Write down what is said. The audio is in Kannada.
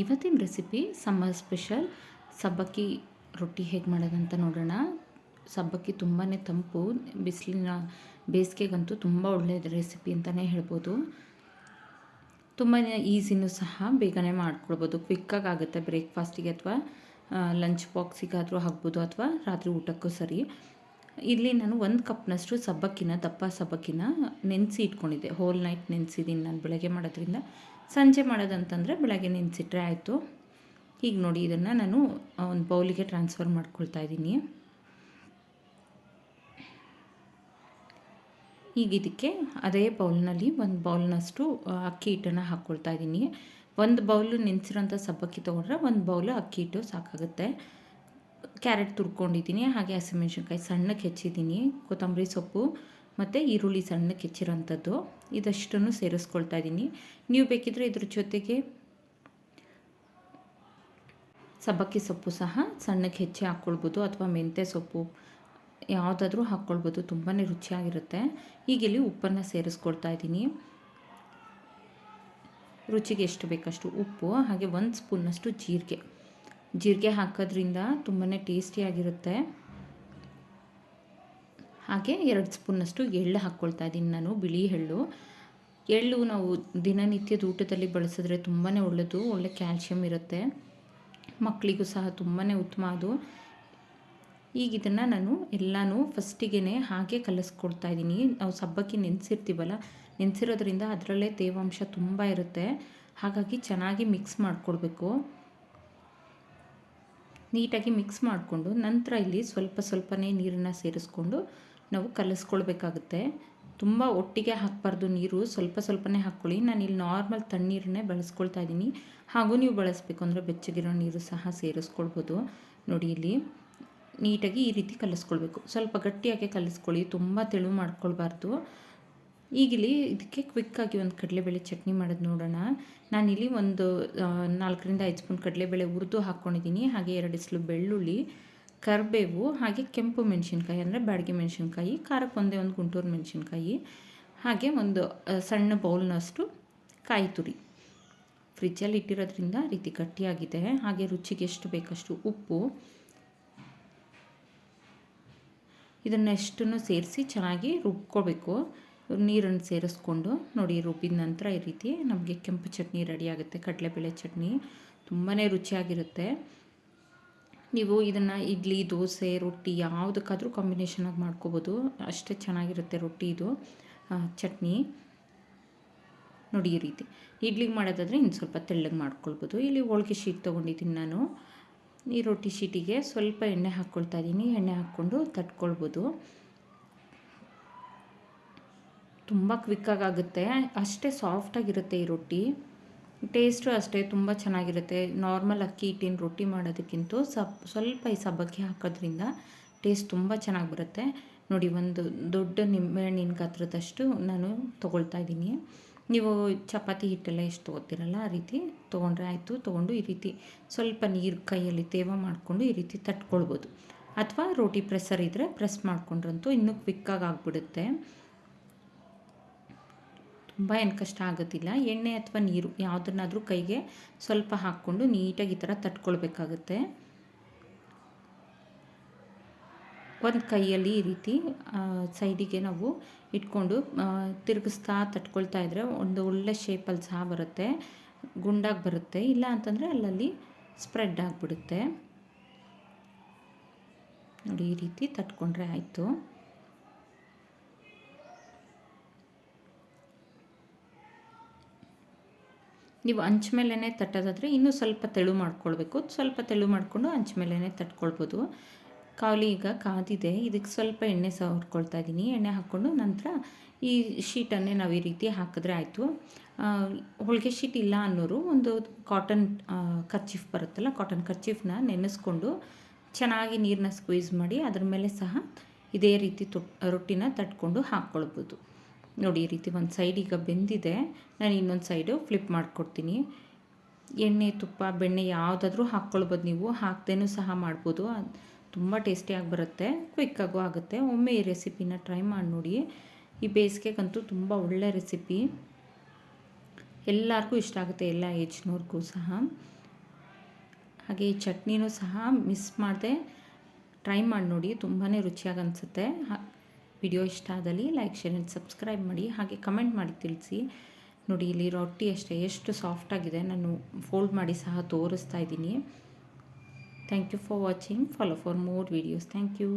ಇವತ್ತಿನ ರೆಸಿಪಿ ಸಮ್ಮರ್ ಸ್ಪೆಷಲ್ ಸಬ್ಬಕ್ಕಿ ರೊಟ್ಟಿ ಹೇಗೆ ಮಾಡೋದಂತ ನೋಡೋಣ. ಸಬ್ಬಕ್ಕಿ ತುಂಬಾ ತಂಪು, ಬಿಸಿಲಿನ ಬೇಸಿಗೆಗಂತೂ ತುಂಬ ಒಳ್ಳೆಯದು ರೆಸಿಪಿ ಅಂತಲೇ ಹೇಳ್ಬೋದು. ತುಂಬಾ ಈಸಿನೂ ಸಹ ಬೇಗನೆ ಮಾಡ್ಕೊಳ್ಬೋದು. ಕ್ವಿಕ್ಕಾಗಿ ಆಗುತ್ತೆ. ಬ್ರೇಕ್ಫಾಸ್ಟಿಗೆ ಅಥವಾ ಲಂಚ್ ಬಾಕ್ಸಿಗಾದರೂ ಹಾಕ್ಬೋದು ಅಥವಾ ರಾತ್ರಿ ಊಟಕ್ಕೂ ಸರಿ. ಇಲ್ಲಿ ನಾನು 1 ಕಪ್ನಷ್ಟು ದಪ್ಪ ಸಬ್ಬಕ್ಕಿನ ನೆನೆಸಿ ಇಟ್ಕೊಂಡಿದ್ದೆ. ಹೋಲ್ ನೈಟ್ ನೆನೆಸಿದ್ದೀನಿ ನಾನು. ಬೆಳಗ್ಗೆ ಮಾಡೋದ್ರಿಂದ ಸಂಜೆ ಮಾಡೋದಂತಂದರೆ ಬೆಳಗ್ಗೆ ನೆನೆಸಿಟ್ರೆ ಆಯಿತು. ಈಗ ನೋಡಿ, ಇದನ್ನು ನಾನು ಒಂದು ಬೌಲಿಗೆ ಟ್ರಾನ್ಸ್ಫರ್ ಮಾಡ್ಕೊಳ್ತಾ ಇದ್ದೀನಿ. ಈಗ ಇದಕ್ಕೆ ಅದೇ ಬೌಲ್ನಲ್ಲಿ 1 ಬೌಲ್ನಷ್ಟು ಅಕ್ಕಿ ಹಿಟ್ಟನ್ನು ಹಾಕ್ಕೊಳ್ತಾ ಇದ್ದೀನಿ. 1 ಬೌಲು ನೆನೆಸಿರೋಂಥ ಸಬ್ಬಕ್ಕಿ ತೊಗೊಂಡ್ರೆ 1 ಬೌಲು ಅಕ್ಕಿ ಹಿಟ್ಟು ಸಾಕಾಗುತ್ತೆ. ಕ್ಯಾರೆಟ್ ತುರ್ಕೊಂಡಿದ್ದೀನಿ, ಹಾಗೆ ಹಸಿಮೆಣ್ಸಿನ್ಕಾಯಿ ಸಣ್ಣಕ್ಕೆ ಹೆಚ್ಚಿದ್ದೀನಿ, ಕೊತ್ತಂಬರಿ ಸೊಪ್ಪು ಮತ್ತು ಈರುಳ್ಳಿ ಸಣ್ಣಕ್ಕೆ ಹೆಚ್ಚಿರೋಂಥದ್ದು ಇದಷ್ಟನ್ನು ಸೇರಿಸ್ಕೊಳ್ತಾ ಇದ್ದೀನಿ. ನೀವು ಬೇಕಿದ್ದರೆ ಇದ್ರ ಜೊತೆಗೆ ಸಬ್ಬಕ್ಕಿ ಸೊಪ್ಪು ಸಹ ಸಣ್ಣಕ್ಕೆ ಹೆಚ್ಚಿ ಹಾಕ್ಕೊಳ್ಬೋದು ಅಥವಾ ಮೆಂತ್ಯ ಸೊಪ್ಪು ಯಾವುದಾದ್ರೂ ಹಾಕ್ಕೊಳ್ಬೋದು. ತುಂಬಾ ರುಚಿಯಾಗಿರುತ್ತೆ. ಈಗ ಇಲ್ಲಿ ಉಪ್ಪನ್ನು ಸೇರಿಸ್ಕೊಳ್ತಾ ಇದ್ದೀನಿ. ರುಚಿಗೆ ಎಷ್ಟು ಬೇಕಷ್ಟು ಉಪ್ಪು, ಹಾಗೆ 1 ಸ್ಪೂನ್ನಷ್ಟು ಜೀರಿಗೆ ಹಾಕೋದ್ರಿಂದ ತುಂಬಾ ಟೇಸ್ಟಿಯಾಗಿರುತ್ತೆ. ಹಾಗೆ 2 ಸ್ಪೂನ್ನಷ್ಟು ಎಳ್ಳು ಹಾಕ್ಕೊಳ್ತಾ ಇದ್ದೀನಿ ನಾನು, ಬಿಳಿ ಎಳ್ಳು ನಾವು ದಿನನಿತ್ಯದ ಊಟದಲ್ಲಿ ಬಳಸಿದ್ರೆ ತುಂಬಾ ಒಳ್ಳೆಯದು. ಒಳ್ಳೆ ಕ್ಯಾಲ್ಶಿಯಂ ಇರುತ್ತೆ. ಮಕ್ಕಳಿಗೂ ಸಹ ತುಂಬಾ ಉತ್ತಮ ಅದು. ಈಗ ಇದನ್ನು ನಾನು ಎಲ್ಲನೂ ಫಸ್ಟಿಗೆ ಹಾಗೆ ಕಲಿಸ್ಕೊಡ್ತಾ ಇದ್ದೀನಿ. ನಾವು ಸಬ್ಬಕ್ಕಿ ನೆನೆಸಿರೋದ್ರಿಂದ ಅದರಲ್ಲೇ ತೇವಾಂಶ ತುಂಬ ಇರುತ್ತೆ. ಹಾಗಾಗಿ ಚೆನ್ನಾಗಿ ಮಿಕ್ಸ್ ಮಾಡಿಕೊಡ್ಬೇಕು. ನೀಟಾಗಿ ಮಿಕ್ಸ್ ಮಾಡಿಕೊಂಡು ನಂತರ ಇಲ್ಲಿ ಸ್ವಲ್ಪನೇ ನೀರನ್ನು ಸೇರಿಸ್ಕೊಂಡು ನಾವು ಕಲಿಸ್ಕೊಳ್ಬೇಕಾಗುತ್ತೆ. ತುಂಬ ಒಟ್ಟಿಗೆ ಹಾಕಬಾರ್ದು ನೀರು, ಸ್ವಲ್ಪನೇ ಹಾಕ್ಕೊಳ್ಳಿ. ನಾನಿಲ್ಲಿ ನಾರ್ಮಲ್ ತಣ್ಣೀರನ್ನೇ ಬಳಸ್ಕೊಳ್ತಾ ಇದ್ದೀನಿ. ಹಾಗೂ ನೀವು ಬಳಸಬೇಕು ಅಂದರೆ ಬೆಚ್ಚಗಿರೋ ನೀರು ಸಹ ಸೇರಿಸ್ಕೊಳ್ಬೋದು. ನೋಡಿ, ಇಲ್ಲಿ ನೀಟಾಗಿ ಈ ರೀತಿ ಕಲಿಸ್ಕೊಳ್ಬೇಕು. ಸ್ವಲ್ಪ ಗಟ್ಟಿಯಾಗಿ ಕಲಿಸ್ಕೊಳ್ಳಿ, ತುಂಬ ತೆಳು ಮಾಡ್ಕೊಳ್ಬಾರ್ದು. ಈಗಿಲ್ಲಿ ಇದಕ್ಕೆ ಕ್ವಿಕ್ಕಾಗಿ ಒಂದು ಕಡಲೆಬೇಳೆ ಚಟ್ನಿ ಮಾಡೋದು ನೋಡೋಣ. ನಾನಿಲ್ಲಿ ಒಂದು 4ರಿಂದ 5 ಸ್ಪೂನ್ ಕಡಲೆಬೇಳೆ ಹುರಿದು ಹಾಕ್ಕೊಂಡಿದ್ದೀನಿ. ಹಾಗೆ 2 ಇಸ್ಲು ಬೆಳ್ಳುಳ್ಳಿ, ಕರಿಬೇವು, ಹಾಗೆ ಕೆಂಪು ಮೆಣಸಿನ್ಕಾಯಿ ಅಂದರೆ ಬ್ಯಾಡಗಿ ಮೆಣಸಿನ್ಕಾಯಿ, ಖಾರಕ್ಕೆ ಒಂದೇ ಒಂದು ಗುಂಟೂರು ಮೆಣಸಿನ್ಕಾಯಿ, ಹಾಗೆ ಒಂದು ಸಣ್ಣ ಬೌಲ್ನಷ್ಟು ಕಾಯಿ ತುರಿ. ಫ್ರಿಜ್ಜಲ್ಲಿ ಇಟ್ಟಿರೋದ್ರಿಂದ ರೀತಿ ಗಟ್ಟಿಯಾಗಿದೆ. ಹಾಗೆ ರುಚಿಗೆ ಎಷ್ಟು ಬೇಕಷ್ಟು ಉಪ್ಪು, ಇದನ್ನೆಷ್ಟನ್ನು ಸೇರಿಸಿ ಚೆನ್ನಾಗಿ ರುಬ್ಕೋಬೇಕು. ನೀರನ್ನು ಸೇರಿಸ್ಕೊಂಡು ನೋಡಿ, ರುಬ್ಬಿದ ನಂತರ ಈ ರೀತಿ ನಮಗೆ ಕೆಂಪು ಚಟ್ನಿ ರೆಡಿಯಾಗುತ್ತೆ. ಕಡಲೆಬೇಳೆ ಚಟ್ನಿ ತುಂಬಾ ರುಚಿಯಾಗಿರುತ್ತೆ. ನೀವು ಇದನ್ನು ಇಡ್ಲಿ, ದೋಸೆ, ರೊಟ್ಟಿ ಯಾವುದಕ್ಕಾದರೂ ಕಾಂಬಿನೇಷನಾಗಿ ಮಾಡ್ಕೋಬೋದು. ಅಷ್ಟೇ ಚೆನ್ನಾಗಿರುತ್ತೆ ರೊಟ್ಟಿ ಇದು ಚಟ್ನಿ. ನೋಡಿ, ಈ ರೀತಿ ಇಡ್ಲಿಗೆ ಮಾಡೋದಾದರೆ ಇನ್ನು ಸ್ವಲ್ಪ ತೆಳ್ಳಗೆ ಮಾಡ್ಕೊಳ್ಬೋದು. ಇಲ್ಲಿ ಹೋಳಿಗೆ ಶೀಟ್ ತೊಗೊಂಡಿದ್ದೀನಿ ನಾನು. ಈ ರೊಟ್ಟಿ ಶೀಟಿಗೆ ಸ್ವಲ್ಪ ಎಣ್ಣೆ ಹಾಕ್ಕೊಳ್ತಾ ಇದ್ದೀನಿ. ಎಣ್ಣೆ ಹಾಕ್ಕೊಂಡು ತಟ್ಕೊಳ್ಬೋದು. ತುಂಬ ಕ್ವಿಕ್ಕಾಗುತ್ತೆ. ಅಷ್ಟೇ ಸಾಫ್ಟಾಗಿರುತ್ತೆ ಈ ರೊಟ್ಟಿ. ಟೇಸ್ಟು ಅಷ್ಟೇ ತುಂಬ ಚೆನ್ನಾಗಿರುತ್ತೆ. ನಾರ್ಮಲ್ ಅಕ್ಕಿ ಹಿಟ್ಟಿನ ರೊಟ್ಟಿ ಮಾಡೋದಕ್ಕಿಂತ ಸ್ವಲ್ಪ ಈ ಸಬ್ಬಕ್ಕಿ ಹಾಕೋದ್ರಿಂದ ಟೇಸ್ಟ್ ತುಂಬ ಚೆನ್ನಾಗಿ ಬರುತ್ತೆ. ನೋಡಿ, ಒಂದು ದೊಡ್ಡ ನಿಂಬೆಹಣ್ಣಿನ ಗಾತ್ರದಷ್ಟು ನಾನು ತೊಗೊಳ್ತಾ ಇದ್ದೀನಿ. ನೀವು ಚಪಾತಿ ಹಿಟ್ಟೆಲ್ಲ ಎಷ್ಟು ತೊಗೋತೀರಲ್ಲ ಆ ರೀತಿ ತೊಗೊಂಡ್ರೆ ಆಯಿತು. ತೊಗೊಂಡು ಈ ರೀತಿ ಸ್ವಲ್ಪ ನೀರು ಕೈಯಲ್ಲಿ ತೇವ ಮಾಡಿಕೊಂಡು ಈ ರೀತಿ ತಟ್ಕೊಳ್ಬೋದು. ಅಥವಾ ರೋಟಿ ಪ್ರೆಸ್ಸರ್ ಇದ್ದರೆ ಪ್ರೆಸ್ ಮಾಡಿಕೊಂಡ್ರಂತೂ ಇನ್ನೂ ಕ್ವಿಕ್ಕಾಗಿ ಆಗಿಬಿಡುತ್ತೆ. ತುಂಬ ಏನು ಕಷ್ಟ ಆಗೋದಿಲ್ಲ. ಎಣ್ಣೆ ಅಥವಾ ನೀರು ಯಾವುದನ್ನಾದರೂ ಕೈಗೆ ಸ್ವಲ್ಪ ಹಾಕ್ಕೊಂಡು ನೀಟಾಗಿ ಈ ಥರ ತಟ್ಕೊಳ್ಬೇಕಾಗುತ್ತೆ. ಒಂದು ಕೈಯಲ್ಲಿ ಈ ರೀತಿ ಸೈಡಿಗೆ ನಾವು ಇಟ್ಕೊಂಡು ತಿರುಗಿಸ್ತಾ ತಟ್ಕೊಳ್ತಾ ಇದ್ದರೆ ಒಂದು ಒಳ್ಳೆ ಶೇಪಲ್ಲಿ ಸಹ ಬರುತ್ತೆ, ಗುಂಡಾಗಿ ಬರುತ್ತೆ. ಇಲ್ಲ ಅಂತಂದರೆ ಅಲ್ಲಲ್ಲಿ ಸ್ಪ್ರೆಡ್ ಆಗಿಬಿಡುತ್ತೆ. ನೋಡಿ, ಈ ರೀತಿ ತಟ್ಕೊಂಡ್ರೆ ಆಯಿತು. ನೀವು ಹಂಚ ಮೇಲೇ ತಟ್ಟೋದಾದರೆ ಇನ್ನೂ ಸ್ವಲ್ಪ ತೆಳು ಮಾಡ್ಕೊಳ್ಬೇಕು. ಸ್ವಲ್ಪ ತೆಳು ಮಾಡಿಕೊಂಡು ಹಂಚ ಮೇಲೇ ತಟ್ಕೊಳ್ಬೋದು. ಕಾವಲಿ ಈಗ ಕಾದಿದೆ. ಇದಕ್ಕೆ ಸ್ವಲ್ಪ ಎಣ್ಣೆ ಸವರ್ಕೊಳ್ತಾ ಇದ್ದೀನಿ. ಎಣ್ಣೆ ಹಾಕ್ಕೊಂಡು ನಂತರ ಈ ಶೀಟನ್ನೇ ನಾವು ಈ ರೀತಿ ಹಾಕಿದ್ರೆ ಆಯಿತು. ಹೋಳಿಗೆ ಶೀಟ್ ಇಲ್ಲ ಅನ್ನೋರು ಒಂದು ಕಾಟನ್ ಕರ್ಚೀಫ್ ಬರುತ್ತಲ್ಲ, ಕಾಟನ್ ಕರ್ಚೀಫ್ನ ನೆನೆಸ್ಕೊಂಡು ಚೆನ್ನಾಗಿ ನೀರನ್ನ ಸ್ಕ್ವೀಸ್ ಮಾಡಿ ಅದ್ರ ಮೇಲೆ ಸಹ ಇದೇ ರೀತಿ ರೊಟ್ಟಿನ ತಟ್ಕೊಂಡು ಹಾಕ್ಕೊಳ್ಬೋದು. ನೋಡಿ, ಈ ರೀತಿ ಒಂದು ಸೈಡ್ ಈಗ ಬೆಂದಿದೆ. ನಾನು ಇನ್ನೊಂದು ಸೈಡು ಫ್ಲಿಪ್ ಮಾಡಿಕೊಡ್ತೀನಿ. ಎಣ್ಣೆ, ತುಪ್ಪ, ಬೆಣ್ಣೆ ಯಾವುದಾದ್ರೂ ಹಾಕ್ಕೊಳ್ಬೋದು. ನೀವು ಹಾಕ್ದೇನೂ ಸಹ ಮಾಡ್ಬೋದು. ತುಂಬ ಟೇಸ್ಟಿಯಾಗಿ ಬರುತ್ತೆ, ಕ್ವಿಕ್ಕಾಗೂ ಆಗುತ್ತೆ. ಒಮ್ಮೆ ಈ ರೆಸಿಪಿನ ಟ್ರೈ ಮಾಡಿ ನೋಡಿ. ಈ ಬೇಸಿಗೆಗಂತೂ ತುಂಬ ಒಳ್ಳೆ ರೆಸಿಪಿ, ಎಲ್ಲರಿಗೂ ಇಷ್ಟ ಆಗುತ್ತೆ, ಎಲ್ಲ ಏಜ್ನವ್ರಿಗೂ ಸಹ. ಹಾಗೆ ಈ ಚಟ್ನಿನೂ ಸಹ ಮಿಸ್ ಮಾಡದೆ ಟ್ರೈ ಮಾಡಿ ನೋಡಿ, ತುಂಬಾ ರುಚಿಯಾಗಿ ಅನಿಸುತ್ತೆ. ವಿಡಿಯೋ ಇಷ್ಟ ಆದಲ್ಲಿ ಲೈಕ್, ಶೇರ್ ಆ್ಯಂಡ್ ಸಬ್ಸ್ಕ್ರೈಬ್ ಮಾಡಿ. ಹಾಗೆ ಕಮೆಂಟ್ ಮಾಡಿ ತಿಳಿಸಿ. ನೋಡಿ ಇಲ್ಲಿ ರೊಟ್ಟಿ ಅಷ್ಟೇ ಎಷ್ಟು ಸಾಫ್ಟಾಗಿದೆ, ನಾನು ಫೋಲ್ಡ್ ಮಾಡಿ ಸಹ ತೋರಿಸ್ತಾ ಇದ್ದೀನಿ. Thank you for watching. Follow for more videos. Thank you.